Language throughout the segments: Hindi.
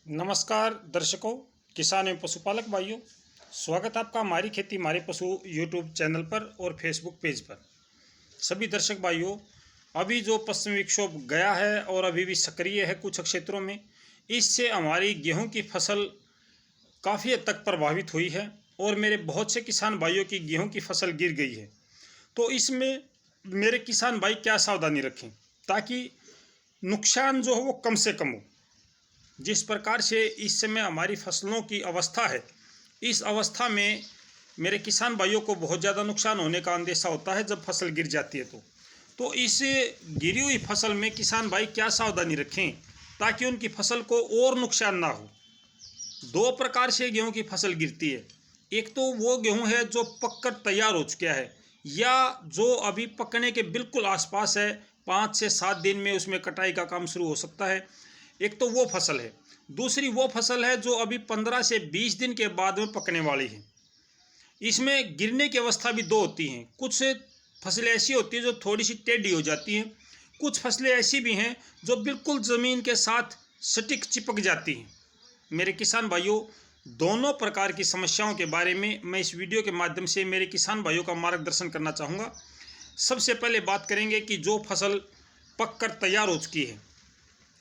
नमस्कार दर्शकों, किसान एवं पशुपालक भाइयों, स्वागत है आपका हमारी खेती हमारे पशु यूट्यूब चैनल पर और फेसबुक पेज पर। सभी दर्शक भाइयों, अभी जो पश्चिमी विक्षोभ गया है और अभी भी सक्रिय है कुछ क्षेत्रों में, इससे हमारी गेहूं की फसल काफ़ी हद तक प्रभावित हुई है और मेरे बहुत से किसान भाइयों की गेहूं की फसल गिर गई है। तो इसमें मेरे किसान भाई क्या सावधानी रखें ताकि नुकसान जो हो वो कम से कम हो। जिस प्रकार से इस समय हमारी फसलों की अवस्था है, इस अवस्था में मेरे किसान भाइयों को बहुत ज़्यादा नुकसान होने का अंदेशा होता है जब फसल गिर जाती है। तो इस गिरी हुई फसल में किसान भाई क्या सावधानी रखें ताकि उनकी फसल को और नुकसान ना हो। दो प्रकार से गेहूं की फसल गिरती है। एक तो वो गेहूं है जो पककर तैयार हो चुका है या जो अभी पकने के बिल्कुल आसपास है, 5 से 7 दिन में उसमें कटाई का काम शुरू हो सकता है। एक तो वो फसल है। दूसरी वो फसल है जो अभी 15 से 20 दिन के बाद में पकने वाली है। इसमें गिरने की अवस्था भी दो होती हैं। कुछ फसलें ऐसी होती हैं जो थोड़ी सी टेढ़ी हो जाती हैं, कुछ फसलें ऐसी भी हैं जो बिल्कुल ज़मीन के साथ सटीक चिपक जाती हैं। मेरे किसान भाइयों, दोनों प्रकार की समस्याओं के बारे में मैं इस वीडियो के माध्यम से मेरे किसान भाइयों का मार्गदर्शन करना चाहूँगा। सबसे पहले बात करेंगे कि जो फसल पक कर तैयार हो चुकी है,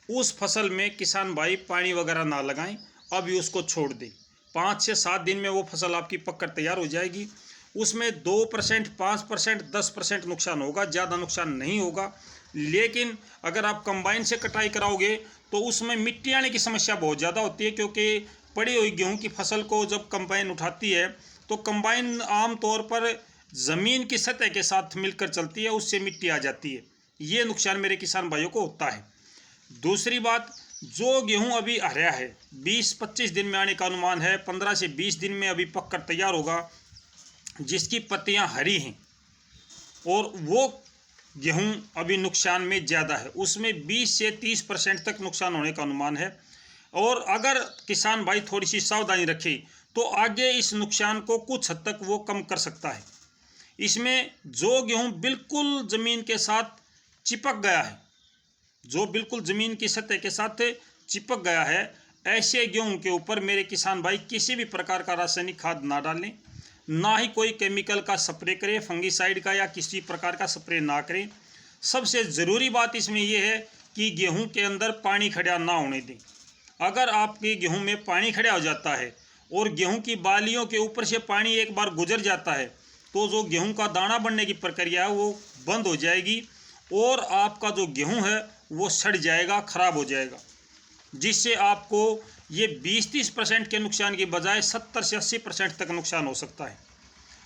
उस फसल में किसान भाई पानी वगैरह ना लगाएं, अभी उसको छोड़ दें। 5 से 7 दिन में वो फसल आपकी पककर तैयार हो जाएगी। उसमें 2%, 5%, 10% नुकसान होगा, ज़्यादा नुकसान नहीं होगा। लेकिन अगर आप कंबाइन से कटाई कराओगे तो उसमें मिट्टी आने की समस्या बहुत ज़्यादा होती है, क्योंकि पड़ी हुई गेहूँ की फसल को जब कंबाइन उठाती है तो कंबाइन आमतौर पर ज़मीन की सतह के साथ मिलकर चलती है, उससे मिट्टी आ जाती है। ये नुकसान मेरे किसान भाइयों को होता है। दूसरी बात, जो गेहूं अभी हरा है, 20-25 दिन में आने का अनुमान है, 15 से 20 दिन में अभी पककर तैयार होगा, जिसकी पत्तियां हरी हैं और वो गेहूं अभी नुकसान में ज़्यादा है, उसमें 20 से 30% तक नुकसान होने का अनुमान है। और अगर किसान भाई थोड़ी सी सावधानी रखे तो आगे इस नुकसान को कुछ हद तक वो कम कर सकता है। इसमें जो गेहूं बिल्कुल ज़मीन के साथ चिपक गया है, जो बिल्कुल ज़मीन की सतह के साथ चिपक गया है, ऐसे गेहूं के ऊपर मेरे किसान भाई किसी भी प्रकार का रासायनिक खाद ना डालें, ना ही कोई केमिकल का स्प्रे करें, फंगीसाइड का या किसी प्रकार का स्प्रे ना करें। सबसे ज़रूरी बात इसमें यह है कि गेहूं के अंदर पानी खड़ा ना होने दें। अगर आपके गेहूं में पानी खड़ा हो जाता है और गेहूं की बालियों के ऊपर से पानी एक बार गुजर जाता है तो जो गेहूं का दाना बनने की प्रक्रिया है वो बंद हो जाएगी और आपका जो गेहूं है वो सड़ जाएगा, खराब हो जाएगा, जिससे आपको ये 20-30% के नुकसान की बजाय 70 से 80% तक नुकसान हो सकता है।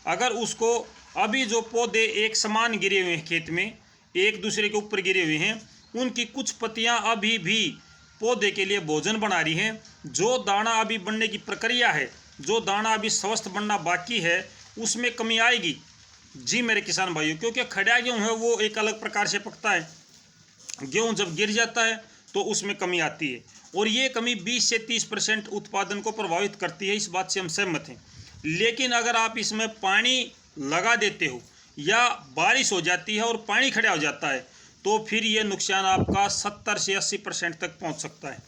अगर उसको अभी जो पौधे एक समान गिरे हुए हैं, खेत में एक दूसरे के ऊपर गिरे हुए हैं, उनकी कुछ पत्तियां अभी भी पौधे के लिए भोजन बना रही हैं। जो दाना अभी बनने की प्रक्रिया है, जो दाना अभी स्वस्थ बनना बाकी है, उसमें कमी आएगी। जी मेरे किसान भाइयों, क्योंकि खड़ा गेहूँ है वो एक अलग प्रकार से पकता है, गेहूं जब गिर जाता है तो उसमें कमी आती है और ये कमी 20 से 30% उत्पादन को प्रभावित करती है। इस बात से हम सहमत हैं। लेकिन अगर आप इसमें पानी लगा देते हो या बारिश हो जाती है और पानी खड़ा हो जाता है तो फिर ये नुकसान आपका 70 से 80% तक पहुंच सकता है।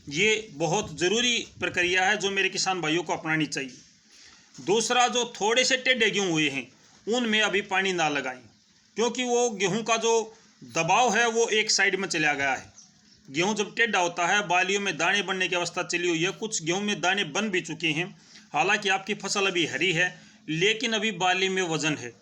ये बहुत ज़रूरी प्रक्रिया है जो मेरे किसान भाइयों को अपनानी चाहिए। दूसरा, जो थोड़े से टेढ़े गेहूँ हुए हैं उनमें अभी पानी ना लगाएं, क्योंकि वो गेहूँ का जो दबाव है वो एक साइड में चला गया है। गेहूं जब टेढ़ा होता है, बालियों में दाने बनने की अवस्था चली हुई है, कुछ गेहूं में दाने बन भी चुके हैं। हालांकि आपकी फसल अभी हरी है लेकिन अभी बाली में वजन है।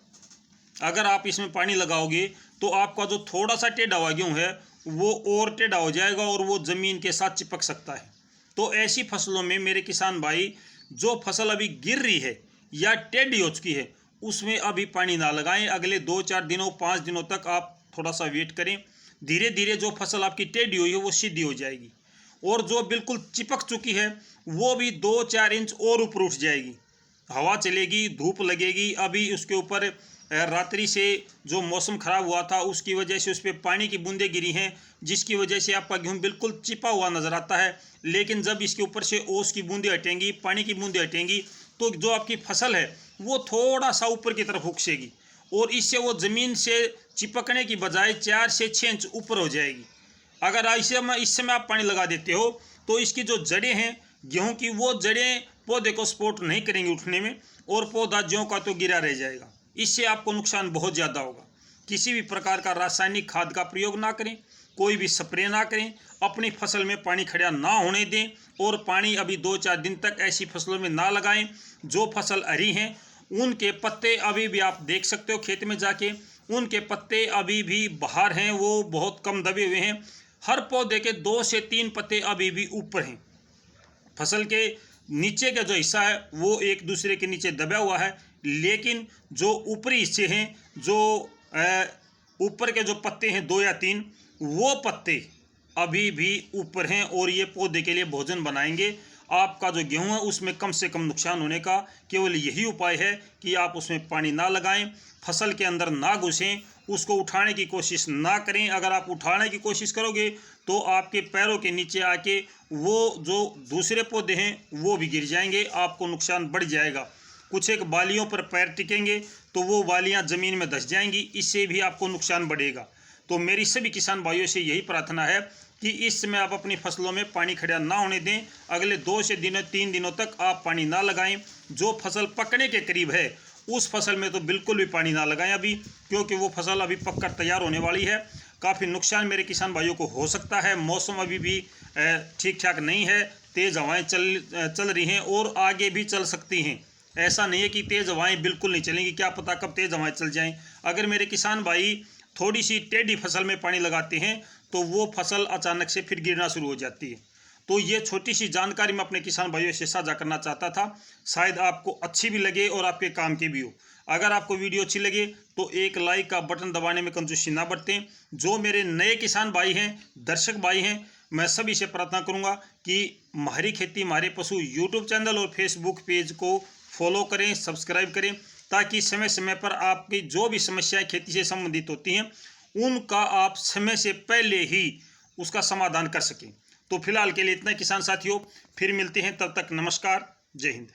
अगर आप इसमें पानी लगाओगे तो आपका जो थोड़ा सा टेढ़ा हुआ गेहूं है वो और टेढ़ा हो जाएगा और वो ज़मीन के साथ चिपक सकता है। तो ऐसी फसलों में मेरे किसान भाई, जो फसल अभी गिर रही है या टेढ़ी हो चुकी है, उसमें अभी पानी ना लगाएं। अगले 2-4 दिनों 5 दिनों तक आप थोड़ा सा वेट करें। धीरे धीरे जो फसल आपकी टेढ़ी हुई है वो सीधी हो जाएगी और जो बिल्कुल चिपक चुकी है वो भी 2-4 इंच और ऊपर उठ जाएगी। हवा चलेगी, धूप लगेगी। अभी उसके ऊपर रात्रि से जो मौसम ख़राब हुआ था उसकी वजह से उस पर पानी की बूंदें गिरी हैं, जिसकी वजह से आपका गेहूँ बिल्कुल चिपा हुआ नज़र आता है। लेकिन जब इसके ऊपर से ओस की बूंदें हटेंगी, पानी की बूंदें हटेंगी, तो जो आपकी फसल है वो थोड़ा सा ऊपर की तरफ उकसेगी और इससे वो ज़मीन से चिपकने की बजाय 4 से 6 इंच ऊपर हो जाएगी। अगर इस समय आप पानी लगा देते हो तो इसकी जो जड़ें हैं गेहूं की, वो जड़ें पौधे को सपोर्ट नहीं करेंगी उठने में, और पौधा ज्यों का तो गिरा रह जाएगा। इससे आपको नुकसान बहुत ज़्यादा होगा। किसी भी प्रकार का रासायनिक खाद का प्रयोग ना करें, कोई भी स्प्रे ना करें, अपनी फसल में पानी खड़ा ना होने दें, और पानी अभी 2-4 दिन तक ऐसी फसलों में ना लगाएं। जो फसल हरी हैं उनके पत्ते अभी भी आप देख सकते हो खेत में जाके, उनके पत्ते अभी भी बाहर हैं, वो बहुत कम दबे हुए हैं। हर पौधे के 2 से 3 पत्ते अभी भी ऊपर हैं। फसल के नीचे का जो हिस्सा है वो एक दूसरे के नीचे दबा हुआ है, लेकिन जो ऊपरी हिस्से हैं, जो ऊपर के जो पत्ते हैं 2 या 3, वो पत्ते अभी भी ऊपर हैं, और ये पौधे के लिए भोजन बनाएंगे। आपका जो गेहूं है उसमें कम से कम नुकसान होने का केवल यही उपाय है कि आप उसमें पानी ना लगाएं, फसल के अंदर ना घुसें, उसको उठाने की कोशिश ना करें। अगर आप उठाने की कोशिश करोगे तो आपके पैरों के नीचे आके वो जो दूसरे पौधे हैं वो भी गिर जाएंगे, आपको नुकसान बढ़ जाएगा। कुछ एक बालियों पर पैर टिकेंगे तो वो बालियां ज़मीन में धंस जाएंगी, इससे भी आपको नुकसान बढ़ेगा। तो मेरी सभी किसान भाइयों से यही प्रार्थना है कि इस समय आप अपनी फसलों में पानी खड़ा ना होने दें। अगले 2 से 3 दिनों तक आप पानी ना लगाएं। जो फसल पकने के करीब है उस फसल में तो बिल्कुल भी पानी ना लगाएं अभी, क्योंकि वो फसल अभी पककर तैयार होने वाली है। काफ़ी नुकसान मेरे किसान भाइयों को हो सकता है। मौसम अभी भी ठीक ठाक नहीं है, तेज़ हवाएँ चल रही हैं और आगे भी चल सकती हैं। ऐसा नहीं है कि तेज़ हवाएँ बिल्कुल नहीं चलेंगी, क्या पता कब तेज़ हवाएँ चल जाएँ। अगर मेरे किसान भाई थोड़ी सी टेढ़ी फसल में पानी लगाते हैं तो वो फसल अचानक से फिर गिरना शुरू हो जाती है। तो ये छोटी सी जानकारी मैं अपने किसान भाइयों से साझा करना चाहता था, शायद आपको अच्छी भी लगे और आपके काम की भी हो। अगर आपको वीडियो अच्छी लगे तो एक लाइक का बटन दबाने में कंजूसी ना बरतें। जो मेरे नए किसान भाई हैं, दर्शक भाई हैं, मैं सभी से प्रार्थना करूंगा कि हमारी खेती हमारे पशु यूट्यूब चैनल और फेसबुक पेज को फॉलो करें, सब्सक्राइब करें, ताकि समय समय पर आपकी जो भी समस्याएं खेती से संबंधित होती हैं उनका आप समय से पहले ही उसका समाधान कर सकें। तो फिलहाल के लिए इतना किसान साथियों, फिर मिलते हैं, तब तक नमस्कार, जय हिंद।